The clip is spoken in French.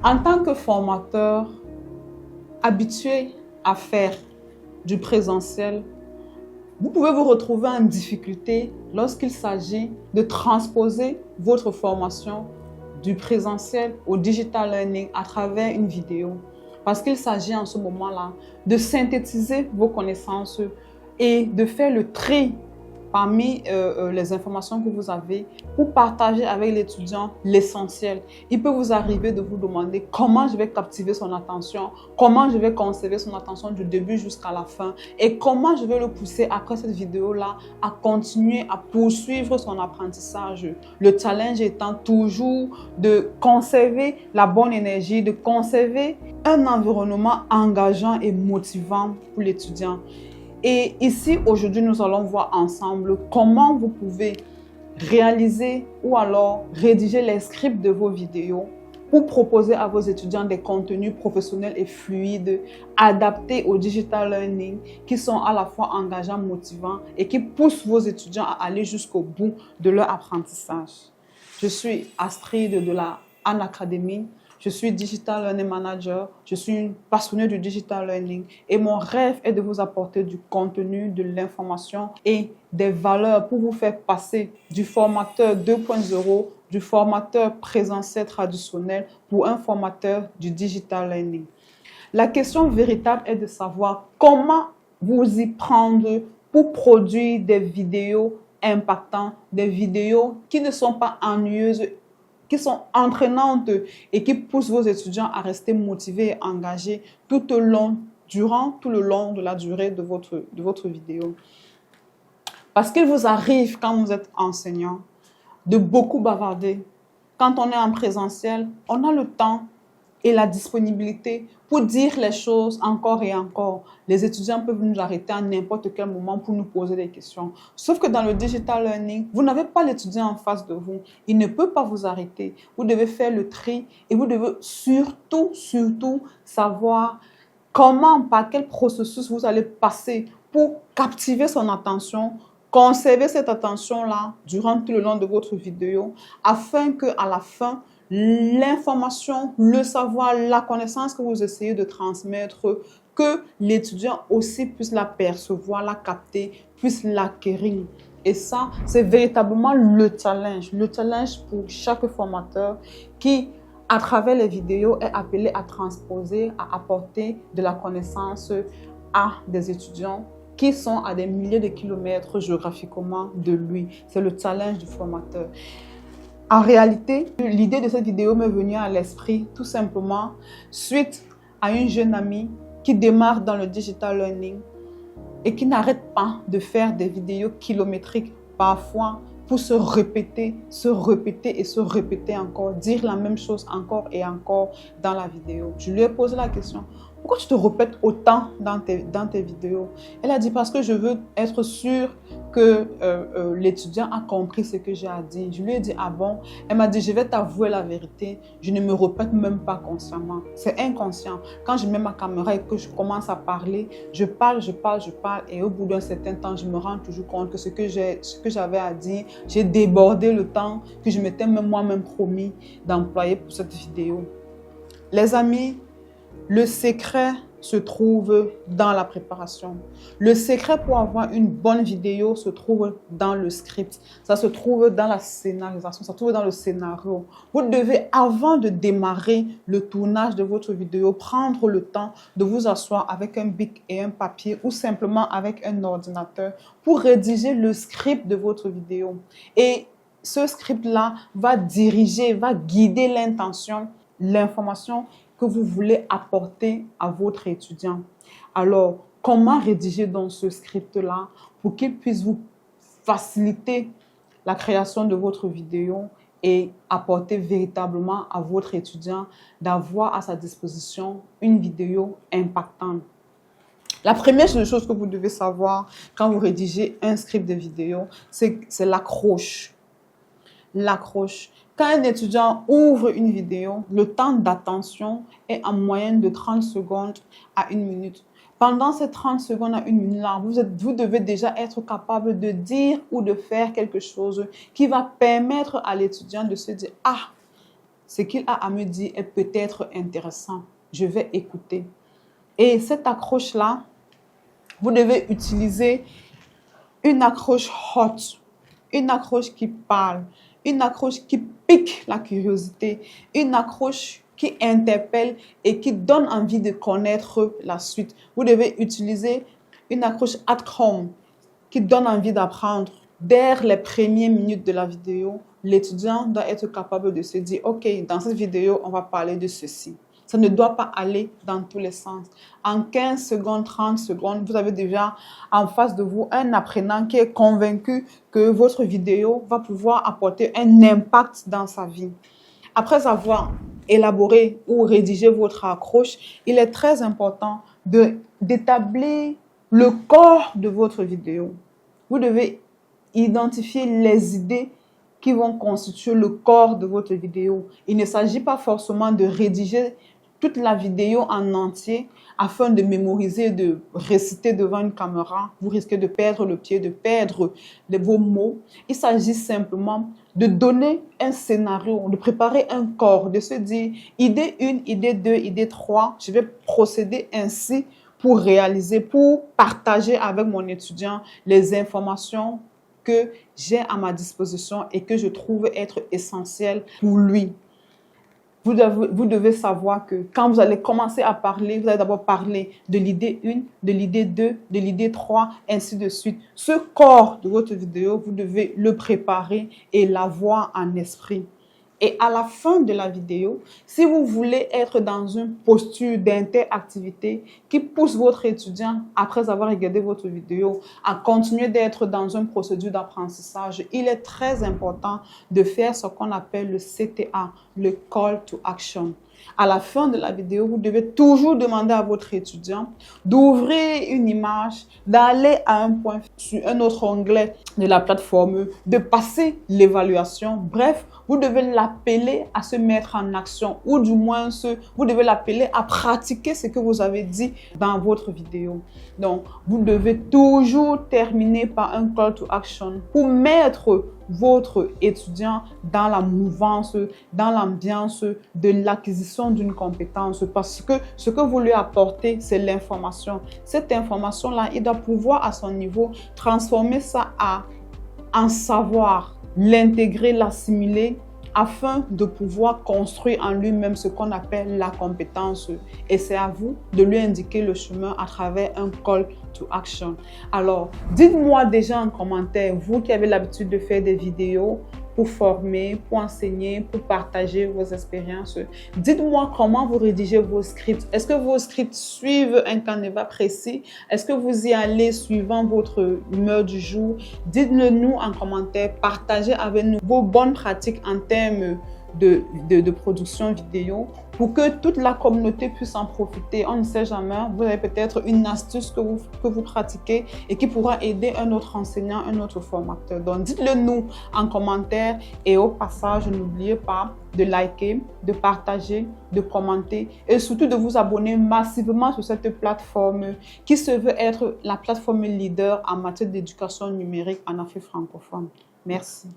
En tant que formateur habitué à faire du présentiel, vous pouvez vous retrouver en difficulté lorsqu'il s'agit de transposer votre formation du présentiel au digital learning à travers une vidéo. Parce qu'il s'agit en ce moment-là de synthétiser vos connaissances et de faire le tri parmi les informations que vous avez pour partager avec l'étudiant l'essentiel. Il peut vous arriver de vous demander comment je vais captiver son attention, comment je vais conserver son attention du début jusqu'à la fin et comment je vais le pousser après cette vidéo-là à continuer à poursuivre son apprentissage. Le challenge étant toujours de conserver la bonne énergie, de conserver un environnement engageant et motivant pour l'étudiant. Et ici, aujourd'hui, nous allons voir ensemble comment vous pouvez réaliser ou alors rédiger les scripts de vos vidéos pour proposer à vos étudiants des contenus professionnels et fluides, adaptés au digital learning, qui sont à la fois engageants, motivants et qui poussent vos étudiants à aller jusqu'au bout de leur apprentissage. Je suis Astrid de la Han Academy. Je suis Digital Learning Manager, je suis une passionnée du Digital Learning et mon rêve est de vous apporter du contenu, de l'information et des valeurs pour vous faire passer du formateur 2.0, du formateur présentiel traditionnel pour un formateur du Digital Learning. La question véritable est de savoir comment vous y prendre pour produire des vidéos impactantes, des vidéos qui ne sont pas ennuyeuses, qui sont entraînantes et qui poussent vos étudiants à rester motivés et engagés durant tout le long de la durée de votre vidéo. Parce qu'il vous arrive, quand vous êtes enseignant, de beaucoup bavarder. Quand on est en présentiel, on a le temps et la disponibilité pour dire les choses encore et encore. Les étudiants peuvent nous arrêter à n'importe quel moment pour nous poser des questions. Sauf que dans le digital learning, vous n'avez pas l'étudiant en face de vous. Il ne peut pas vous arrêter. Vous devez faire le tri et vous devez surtout savoir comment, par quel processus vous allez passer pour captiver son attention, conserver cette attention-là durant tout le long de votre vidéo afin qu'à la fin, l'information, le savoir, la connaissance que vous essayez de transmettre, que l'étudiant aussi puisse la percevoir, la capter, puisse l'acquérir. Et ça, c'est véritablement le challenge pour chaque formateur qui, à travers les vidéos, est appelé à transposer, à apporter de la connaissance à des étudiants qui sont à des milliers de kilomètres géographiquement de lui. C'est le challenge du formateur. En réalité, l'idée de cette vidéo m'est venue à l'esprit tout simplement suite à une jeune amie qui démarre dans le digital learning et qui n'arrête pas de faire des vidéos kilométriques parfois pour se répéter et se répéter encore, dire la même chose encore et encore dans la vidéo. Je lui ai posé la question: pourquoi tu te répètes autant dans tes vidéos? Elle a dit: parce que je veux être sûre que l'étudiant a compris ce que j'ai à dire. Je lui ai dit: ah bon? Elle m'a dit: je vais t'avouer la vérité, je ne me répète même pas consciemment. C'est inconscient. Quand je mets ma caméra et que je commence à parler, je parle et au bout d'un certain temps, je me rends toujours compte que ce que j'avais à dire, j'ai débordé le temps que je m'étais moi-même promis d'employer pour cette vidéo. Les amis, le secret se trouve dans la préparation. Le secret pour avoir une bonne vidéo se trouve dans le script. Ça se trouve dans la scénarisation, ça se trouve dans le scénario. Vous devez, avant de démarrer le tournage de votre vidéo, prendre le temps de vous asseoir avec un bic et un papier ou simplement avec un ordinateur pour rédiger le script de votre vidéo. Et ce script-là va diriger, va guider l'intention, l'information que vous voulez apporter à votre étudiant. Alors, comment rédiger dans ce script-là pour qu'il puisse vous faciliter la création de votre vidéo et apporter véritablement à votre étudiant d'avoir à sa disposition une vidéo impactante. La première chose que vous devez savoir quand vous rédigez un script de vidéo, c'est l'accroche. L'accroche. Quand un étudiant ouvre une vidéo, le temps d'attention est en moyenne de 30 secondes à 1 minute. Pendant ces 30 secondes à 1 minute-là, vous devez déjà être capable de dire ou de faire quelque chose qui va permettre à l'étudiant de se dire: ah, ce qu'il a à me dire est peut-être intéressant. Je vais écouter. Et cette accroche-là, vous devez utiliser une accroche hot, une accroche qui parle, une accroche qui pique la curiosité, une accroche qui interpelle et qui donne envie de connaître la suite. Vous devez utiliser une accroche at home qui donne envie d'apprendre. Dès les premières minutes de la vidéo, l'étudiant doit être capable de se dire « Ok, dans cette vidéo, on va parler de ceci ». Ça ne doit pas aller dans tous les sens. En 15 secondes, 30 secondes, vous avez déjà en face de vous un apprenant qui est convaincu que votre vidéo va pouvoir apporter un impact dans sa vie. Après avoir élaboré ou rédigé votre accroche, il est très important d'établir le corps de votre vidéo. Vous devez identifier les idées qui vont constituer le corps de votre vidéo. Il ne s'agit pas forcément de rédiger toute la vidéo en entier afin de mémoriser, de réciter devant une caméra. Vous risquez de perdre le pied, de perdre vos mots. Il s'agit simplement de donner un scénario, de préparer un corps, de se dire idée 1, idée 2, idée 3. Je vais procéder ainsi pour réaliser, pour partager avec mon étudiant les informations que j'ai à ma disposition et que je trouve être essentielles pour lui. Vous devez savoir que quand vous allez commencer à parler, vous allez d'abord parler de l'idée 1, de l'idée 2, de l'idée 3, ainsi de suite. Ce corps de votre vidéo, vous devez le préparer et l'avoir en esprit. Et à la fin de la vidéo, si vous voulez être dans une posture d'interactivité qui pousse votre étudiant, après avoir regardé votre vidéo, à continuer d'être dans une procédure d'apprentissage, il est très important de faire ce qu'on appelle le CTA, le Call to Action. À la fin de la vidéo, vous devez toujours demander à votre étudiant d'ouvrir une image, d'aller à un point sur un autre onglet de la plateforme, de passer l'évaluation. Bref, vous devez l'appeler à se mettre en action ou du moins vous devez l'appeler à pratiquer ce que vous avez dit dans votre vidéo. Donc, vous devez toujours terminer par un call to action pour mettre votre étudiant dans la mouvance, dans l'ambiance de l'acquisition d'une compétence parce que ce que vous lui apportez, c'est l'information. Cette information-là, il doit pouvoir à son niveau transformer ça en savoir, l'intégrer, l'assimiler afin de pouvoir construire en lui-même ce qu'on appelle la compétence. Et c'est à vous de lui indiquer le chemin à travers un call to action. Alors, dites-moi déjà en commentaire, vous qui avez l'habitude de faire des vidéos pour former, pour enseigner, pour partager vos expériences. Dites-moi comment vous rédigez vos scripts. Est-ce que vos scripts suivent un canevas précis? Est-ce que vous y allez suivant votre humeur du jour? Dites-le nous en commentaire. Partagez avec nous vos bonnes pratiques en termes de production vidéo pour que toute la communauté puisse en profiter. On ne sait jamais, vous avez peut-être une astuce que vous pratiquez et qui pourra aider un autre enseignant, un autre formateur. Donc dites-le nous en commentaire et au passage, n'oubliez pas de liker, de partager, de commenter et surtout de vous abonner massivement sur cette plateforme qui se veut être la plateforme leader en matière d'éducation numérique en Afrique francophone. Merci.